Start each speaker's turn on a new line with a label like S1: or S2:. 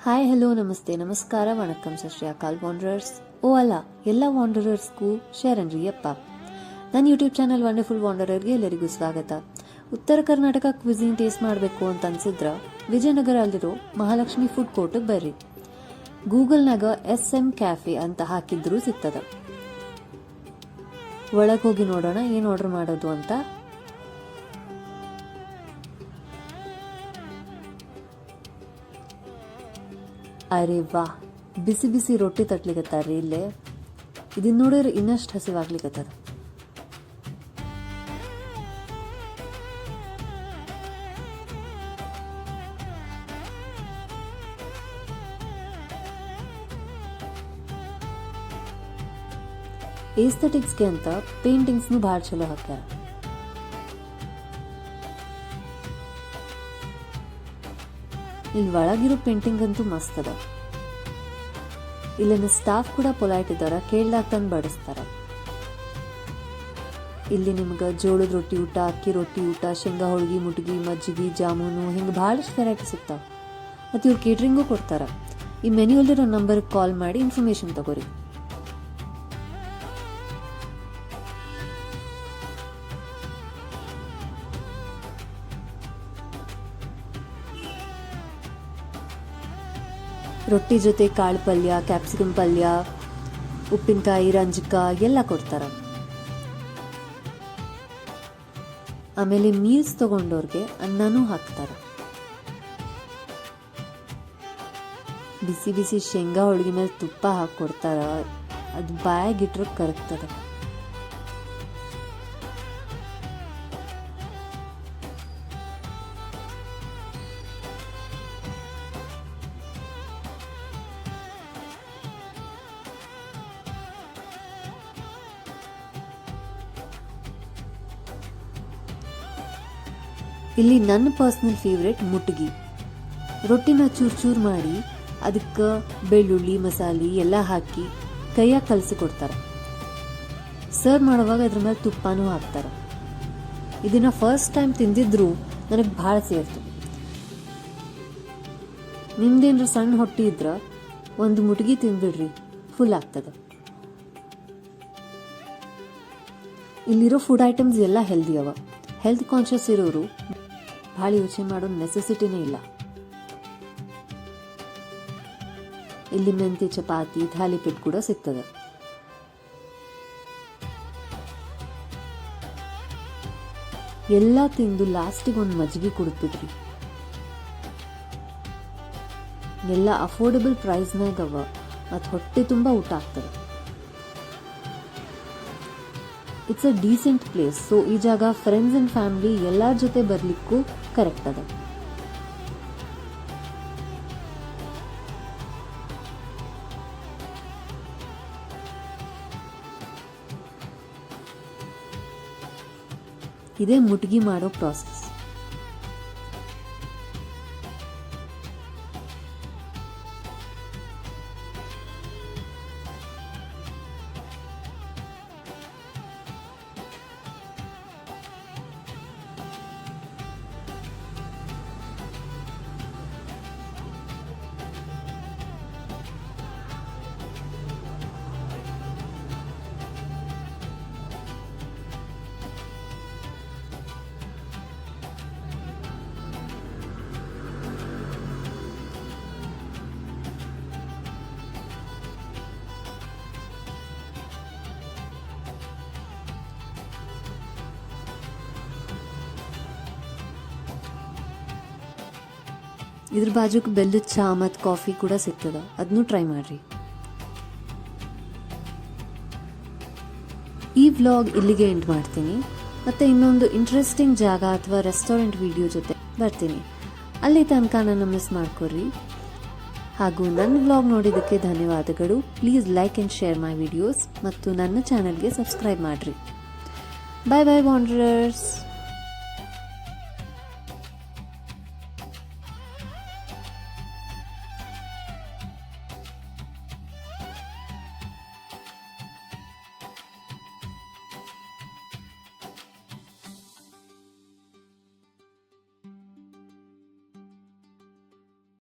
S1: Hi hello ನಮಸ್ತೆ ನಮಸ್ಕಾರ ವಣಕಂ ಸತ್ ಶ್ರೀ ಅಕಾಲ್ ವಾಂಡರರ್ಸ್. ಓ ಅಲ್ಲ, ಎಲ್ಲ ವಾಂಡರರ್ಸ್ಗೂ ಶರಣ್ ಅಪ್ಪ. ನನ್ನ ಯೂಟ್ಯೂಬ್ ಚಾನಲ್ ವಂಡರ್ಫುಲ್ ವಾಂಡರರ್ಗೆ ಎಲ್ಲರಿಗೂ ಸ್ವಾಗತ. ಉತ್ತರ ಕರ್ನಾಟಕ ಕ್ವಿಸಿನ್ ಟೇಸ್ಟ್ ಮಾಡಬೇಕು ಅಂತ ಅನ್ಸಿದ್ರ ವಿಜಯನಗರ ಅಲ್ಲಿರೋ ಮಹಾಲಕ್ಷ್ಮಿ ಫುಡ್ ಕೋರ್ಟ್ಗೆ ಬರ್ರಿ. ಗೂಗಲ್ನಾಗ SM ಕ್ಯಾಫೆ ಅಂತ ಹಾಕಿದ್ರೂ ಸಿಗ್ತದ. ಒಳಗೆ ಹೋಗಿ ನೋಡೋಣ ಏನು ಆರ್ಡರ್ ಮಾಡೋದು ಅಂತ. ಅರೆ ವಾ, ಬಿಸಿ ಬಿಸಿ ರೊಟ್ಟಿ ತಟ್ಲಿಕತ್ತಾರ್ರಿ ಇಲ್ಲೇ. ಇದನ್ನ ನೋಡಿದ್ರೆ ಇನ್ನಷ್ಟು ಹಸಿವಾಗ್ಲಿಕತ್ತದ. ಏಸ್ಥೆಟಿಕ್ಸ್ಗೆ ಅಂತ ಪೇಂಟಿಂಗ್ಸ್ನು ಭಾಳ ಚಲೋ ಹಾಕ್ಯಾರ. ಇಲ್ಲಿ ಒಳಗಿರೋ ಪೇಂಟಿಂಗ್ ಅಂತೂ ಮಸ್ತ್ ಅದ. ಇಲ್ಲಿನ ಸ್ಟಾಫ್ ಕೂಡ ಪೊಲೈಟ್ ಇದ್ದಾರ, ಕೇಳ್ದಾಗ ತಂದು ಬಡಿಸ್ತಾರ. ಇಲ್ಲಿ ನಿಮ್ಗೆ ಜೋಳದ ರೊಟ್ಟಿ ಊಟ, ಅಕ್ಕಿ ರೊಟ್ಟಿ ಊಟ, ಶೇಂಗಾ ಹೋಳಿಗೆ, ಮುಟ್ಗಿ, ಮಜ್ಜಿಗೆ, ಜಾಮೂನು ಹಿಂಗೆ ಭಾಳಷ್ಟು ವೆರೈಟಿ ಸಿಗ್ತಾವ. ಮತ್ತು ಇವ್ರು ಕೇಟ್ರಿಂಗು ಕೊಡ್ತಾರ. ಈ ಮೆನ್ಯೂಲಿರೋ ನಂಬರ್ಗೆ ಕಾಲ್ ಮಾಡಿ ಇನ್ಫಾರ್ಮೇಶನ್ ತಗೋರಿ. ರೊಟ್ಟಿ ಜೊತೆ ಕಾಳು ಪಲ್ಯ, ಕ್ಯಾಪ್ಸಿಕಮ್ ಪಲ್ಯ, ಉಪ್ಪಿನಕಾಯಿ, ರಂಜಕ ಎಲ್ಲ ಕೊಡ್ತಾರ. ಆಮೇಲೆ ಮೀಲ್ಸ್ ತಗೊಂಡವ್ರಿಗೆ ಅನ್ನನೂ ಹಾಕ್ತಾರ. ಬಿಸಿ ಬಿಸಿ ಶೇಂಗಾ ಹೋಳಿಗೆ ಮೇಲೆ ತುಪ್ಪ ಹಾಕೊಡ್ತಾರ. ಅದು ಬಾಯಾಗಿಟ್ರೆ ಕರಗ್ತದ. ಇಲ್ಲಿ ನನ್ನ ಪರ್ಸ್ನಲ್ ಫೇವ್ರೆಟ್ ಮುಟ್ಗಿ. ರೊಟ್ಟಿನ ಚೂರು ಮಾಡಿ ಅದಕ್ಕೆ ಬೆಳ್ಳುಳ್ಳಿ ಮಸಾಲೆ ಎಲ್ಲ ಹಾಕಿ ಕೈಯಾಗ ಕಲಸಿ ಕೊಡ್ತಾರೆ. ಸರ್ವ್ ಮಾಡುವಾಗ ಅದ್ರ ಮೇಲೆ ತುಪ್ಪನೂ ಹಾಕ್ತಾರೆ. ಇದನ್ನ ಫಸ್ಟ್ ಟೈಮ್ ತಿಂದಿದ್ರು ನನಗೆ ಭಾಳ ಸೇರ್ತು. ನಿಮ್ದೇನ್ರ ಸಣ್ಣ ಹೊಟ್ಟಿ ಇದ್ರ ಒಂದು ಮುಟ್ಗಿ ತಿಂದ್ಬಿಡ್ರಿ, ಫುಲ್ ಆಗ್ತದೆ. ಇಲ್ಲಿರೋ ಫುಡ್ ಐಟಮ್ಸ್ ಎಲ್ಲ ಹೆಲ್ದಿ ಅವ. ಹೆಲ್ತ್ ಕಾನ್ಷಿಯಸ್ ಇರೋರು ಭಾಳ ಯೋಚನೆ ಮಾಡೋ ನೆಸೆಸಿಟಿನೇ ಇಲ್ಲ. ಇಲ್ಲಿ ಮೆಂತೆ ಚಪಾತಿ, ಥಾಲಿಪೀಠ ಕೂಡ ಸಿಗ್ತದೆ. ಎಲ್ಲ ತಿಂದು ಲಾಸ್ಟಿಗೆ ಒಂದು ಮಜ್ಜಿಗೆ ಕುಡಿದ್ಬಿಡ್ರಿ. ಎಲ್ಲ ಅಫೋರ್ಡಬಲ್ ಪ್ರೈಸ್ನಾಗ ಅವ ಮತ್ತು ಹೊಟ್ಟೆ ತುಂಬ ಊಟ ಆಗ್ತದೆ. It's a decent place. So ಈ ಜಾಗ ಫ್ರೆಂಡ್ಸ್ ಅಂಡ್ ಫ್ಯಾಮಿಲಿ ಎಲ್ಲರ ಜೊತೆ ಬರ್ಲಿಕ್ಕೂ ಕರೆಕ್ಟ್ ಅದ. ಇದೇ ಮುಟ್ಗಿ ಮಾಡೋ ಪ್ರಾಸೆಸ್. ಇದ್ರ ಬಾಜುಕ್ ಬೆಲ್ಲದ ಚಹಾ ಮತ್ತು ಕಾಫಿ ಕೂಡ ಸಿಗ್ತದ, ಅದನ್ನು ಟ್ರೈ ಮಾಡ್ರಿ. ಈ ವ್ಲಾಗ್ ಇಲ್ಲಿಗೆ ಎಂಡ್ ಮಾಡ್ತೀನಿ. ಮತ್ತೆ ಇನ್ನೊಂದು ಇಂಟ್ರೆಸ್ಟಿಂಗ್ ಜಾಗ ಅಥವಾ ರೆಸ್ಟೋರೆಂಟ್ ವಿಡಿಯೋ ಜೊತೆ ಬರ್ತೀನಿ. ಅಲ್ಲಿ ತನಕ ನನ್ನ ಮಿಸ್ ಮಾಡ್ಕೊರಿ. ಹಾಗೂ ನನ್ನ ವ್ಲಾಗ್ ನೋಡಿದ್ದಕ್ಕೆ ಧನ್ಯವಾದಗಳು. Please like and share my videos ಮತ್ತು ನನ್ನ ಚಾನಲ್ಗೆ ಸಬ್ಸ್ಕ್ರೈಬ್ ಮಾಡಿರಿ. ಬಾಯ್ ಬಾಯ್ ವಾಂಡರರ್ಸ್.